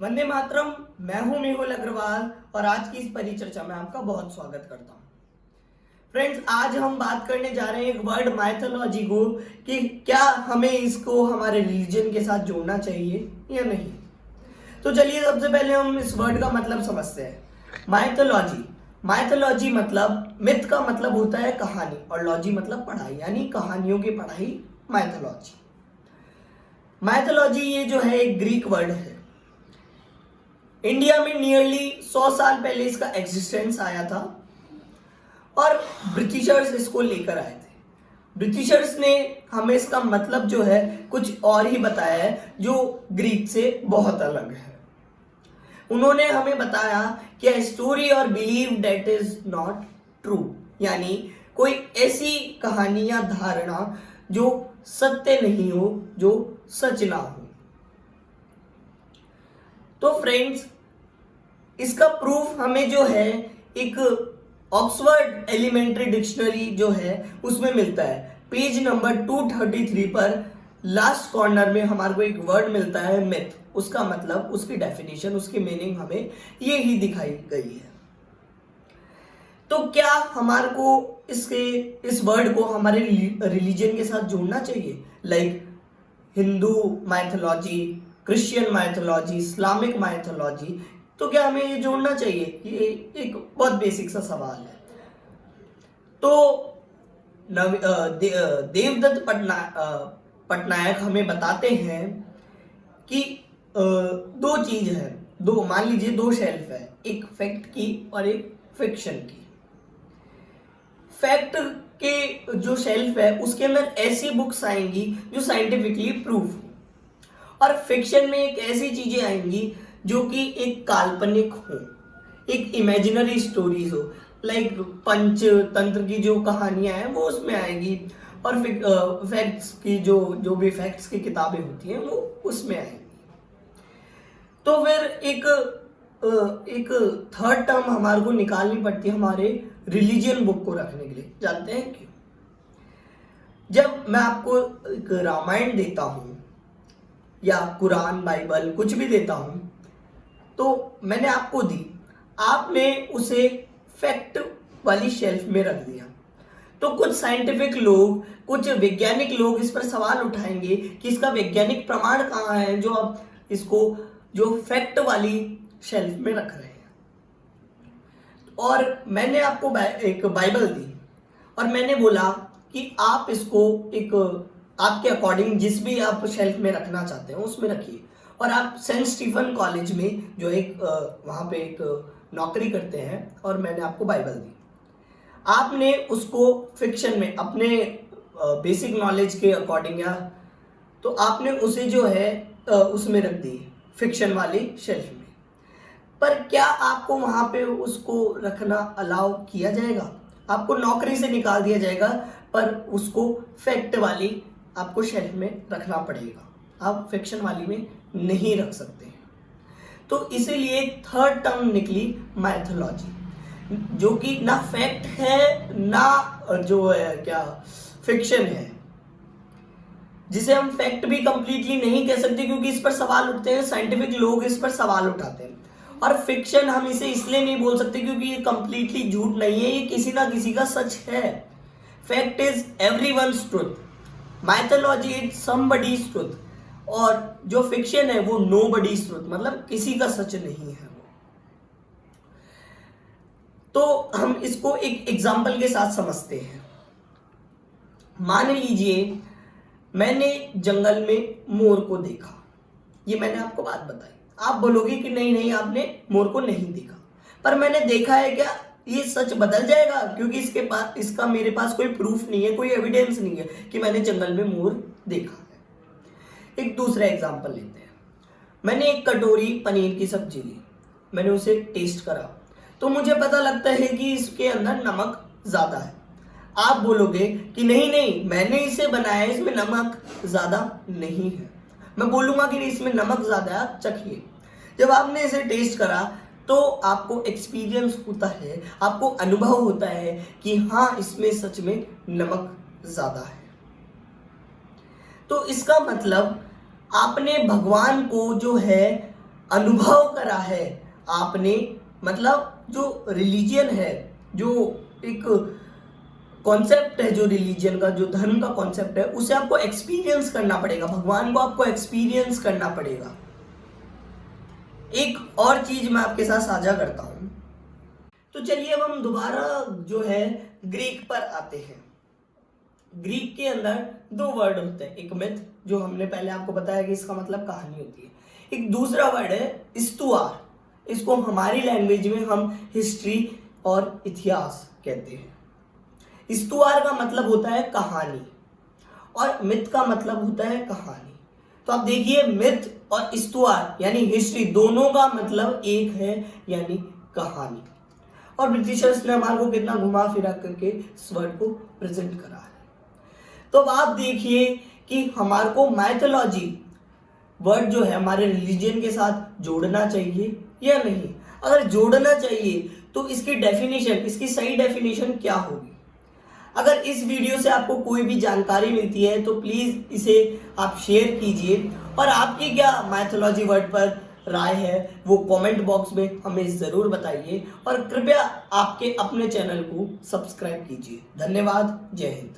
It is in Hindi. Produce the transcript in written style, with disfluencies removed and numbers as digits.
वंदे मातरम। मैं हूं मेहुल अग्रवाल और आज की इस परिचर्चा में आपका बहुत स्वागत करता हूं। फ्रेंड्स, आज हम बात करने जा रहे हैं एक वर्ड माइथोलॉजी को कि क्या हमें इसको हमारे रिलीजन के साथ जोड़ना चाहिए या नहीं। तो चलिए सबसे पहले हम इस वर्ड का मतलब समझते हैं। माइथोलॉजी माइथोलॉजी मतलब मिथ का मतलब होता है कहानी और लॉजी मतलब पढ़ाई, यानी कहानियों की पढ़ाई माइथोलॉजी। माइथोलॉजी ये जो है एक ग्रीक वर्ड है। इंडिया में नियरली 100 साल पहले इसका एग्जिस्टेंस आया था और ब्रिटिशर्स इसको लेकर आए थे। ब्रिटिशर्स ने हमें इसका मतलब जो है कुछ और ही बताया है जो ग्रीक से बहुत अलग है। उन्होंने हमें बताया कि a स्टोरी और believe that is not true, यानी कोई ऐसी कहानी या धारणा जो सत्य नहीं हो, जो सच ना हो। तो फ्रेंड्स, इसका प्रूफ हमें जो है एक ऑक्सफोर्ड एलिमेंट्री डिक्शनरी जो है उसमें मिलता है। पेज नंबर 233 पर लास्ट कॉर्नर में हमारे को एक वर्ड मिलता है मिथ। उसका मतलब, उसकी डेफिनेशन, उसकी मीनिंग हमें ये ही दिखाई गई है। तो क्या हमारे को इस वर्ड को हमारे रिलीजन के साथ जोड़ना चाहिए? Like Hindu mythology, Christian mythology, Islamic mythology, तो क्या हमें ये जोड़ना चाहिए? ये एक बहुत बेसिक सा सवाल है। तो देवदत्त पटनायक हमें बताते हैं कि दो चीज है, दो, मान लीजिए दो शेल्फ है, एक फैक्ट की और एक फिक्शन की। फैक्ट के जो शेल्फ है उसके अंदर ऐसी बुक्स आएंगी जो साइंटिफिकली प्रूफ हो, और फिक्शन में एक ऐसी चीजें आएंगी जो कि एक काल्पनिक हो, एक इमेजिनरी स्टोरीज हो। लाइक पंचतंत्र की जो कहानियां हैं वो उसमें आएंगी, और फैक्ट्स की जो भी फैक्ट्स की किताबें होती हैं वो उसमें आएंगी। तो फिर एक थर्ड टर्म हमारे को निकालनी पड़ती है हमारे रिलीजियन बुक को रखने के लिए। जानते हैं क्यों? जब मैं आपको एक रामायण देता हूं या कुरान, बाइबल, कुछ भी देता हूं, तो मैंने आपको दी, आपने उसे फैक्ट वाली शेल्फ में रख दिया, तो कुछ साइंटिफिक लोग, कुछ वैज्ञानिक लोग इस पर सवाल उठाएंगे कि इसका वैज्ञानिक प्रमाण कहाँ है जो आप इसको जो फैक्ट वाली शेल्फ में रख रहे हैं। और मैंने आपको एक बाइबल दी और मैंने बोला कि आप इसको एक आपके अकॉर्डिंग जिस भी आप शेल्फ में रखना चाहते हैं उसमें रखिए। और आप सेंट स्टीफन कॉलेज में जो एक वहाँ पे एक नौकरी करते हैं, और मैंने आपको बाइबल दी, आपने उसको फिक्शन में अपने बेसिक नॉलेज के अकॉर्डिंग, या तो आपने उसे जो है उसमें रख दी, फिक्शन वाली शेल्फ में। पर क्या आपको वहां पे उसको रखना अलाउ किया जाएगा? आपको नौकरी से निकाल दिया जाएगा, पर उसको फैक्ट वाली आपको शेल्फ में रखना पड़ेगा, आप फिक्शन वाली में नहीं रख सकते हैं। तो इसीलिए थर्ड टर्म निकली माइथोलॉजी, जो कि ना फैक्ट है ना जो है क्या फिक्शन है, जिसे हम फैक्ट भी कंप्लीटली नहीं कह सकते क्योंकि इस पर सवाल उठते हैं, साइंटिफिक लोग इस पर सवाल उठाते हैं। और फिक्शन हम इसे इसलिए नहीं बोल सकते क्योंकि ये कंप्लीटली झूठ नहीं है, ये किसी ना किसी का सच है। Fact is everyone's truth, mythology is somebody's truth, और जो फिक्शन है वो नोबडीज ट्रुथ, मतलब किसी का सच नहीं है वो। तो हम इसको एक एग्जांपल के साथ समझते हैं। मान लीजिए मैंने जंगल में मोर को देखा, ये मैंने आपको बात बताई, आप बोलोगे कि नहीं नहीं आपने मोर को नहीं देखा, पर मैंने देखा है, क्या ये सच बदल जाएगा? क्योंकि इसका मेरे पास कोई प्रूफ नहीं है, कोई एविडेंस नहीं है कि मैंने जंगल में मोर देखा है। एक दूसरा एग्जांपल लेते हैं। मैंने एक कटोरी पनीर की सब्जी ली, मैंने उसे टेस्ट करा, तो मुझे पता लगता है कि इसके अंदर नमक ज्यादा है। आप बोलोगे कि नहीं नहीं मैंने इसे बनाया, इसमें नमक ज्यादा नहीं है। मैं बोलूंगा कि इसमें नमक ज्यादा है, आप चखिए। जब आपने इसे टेस्ट करा तो आपको एक्सपीरियंस होता है, आपको अनुभव होता है कि हाँ इसमें सच में नमक ज्यादा है। तो इसका मतलब आपने भगवान को जो है अनुभव करा है आपने, मतलब जो रिलीजियन है, जो एक कॉन्सेप्ट है, जो रिलीजन का, जो धर्म का कॉन्सेप्ट है, उसे आपको एक्सपीरियंस करना पड़ेगा, भगवान को आपको एक्सपीरियंस करना पड़ेगा। एक और चीज मैं आपके साथ साझा करता हूं। तो चलिए अब हम दोबारा जो है ग्रीक पर आते हैं। ग्रीक के अंदर दो वर्ड होते हैं, एक मिथ, जो हमने पहले आपको बताया कि इसका मतलब कहानी होती है, एक दूसरा वर्ड है स्तुआर। इसको हमारी लैंग्वेज में हम हिस्ट्री और इतिहास कहते हैं। स्तुआर का मतलब होता है कहानी और मिथ का मतलब होता है कहानी। तो आप देखिए, मिथ और स्तुआर यानी हिस्ट्री, दोनों का मतलब एक है, यानी कहानी। और ब्रिटिशर्स ने हमारे को कितना घुमा फिरा करके इस वर्ड को प्रेजेंट करा है। तो अब आप देखिए कि हमारे को माइथोलॉजी वर्ड जो है हमारे रिलीजन के साथ जोड़ना चाहिए या नहीं। अगर जोड़ना चाहिए तो इसकी डेफिनेशन, इसकी सही डेफिनेशन क्या होगी। अगर इस वीडियो से आपको कोई भी जानकारी मिलती है तो प्लीज इसे आप शेयर कीजिए, और आपकी क्या माइथोलॉजी वर्ड पर राय है वो कमेंट बॉक्स में हमें जरूर बताइए, और कृपया आपके अपने चैनल को सब्सक्राइब कीजिए। धन्यवाद। जय हिंद।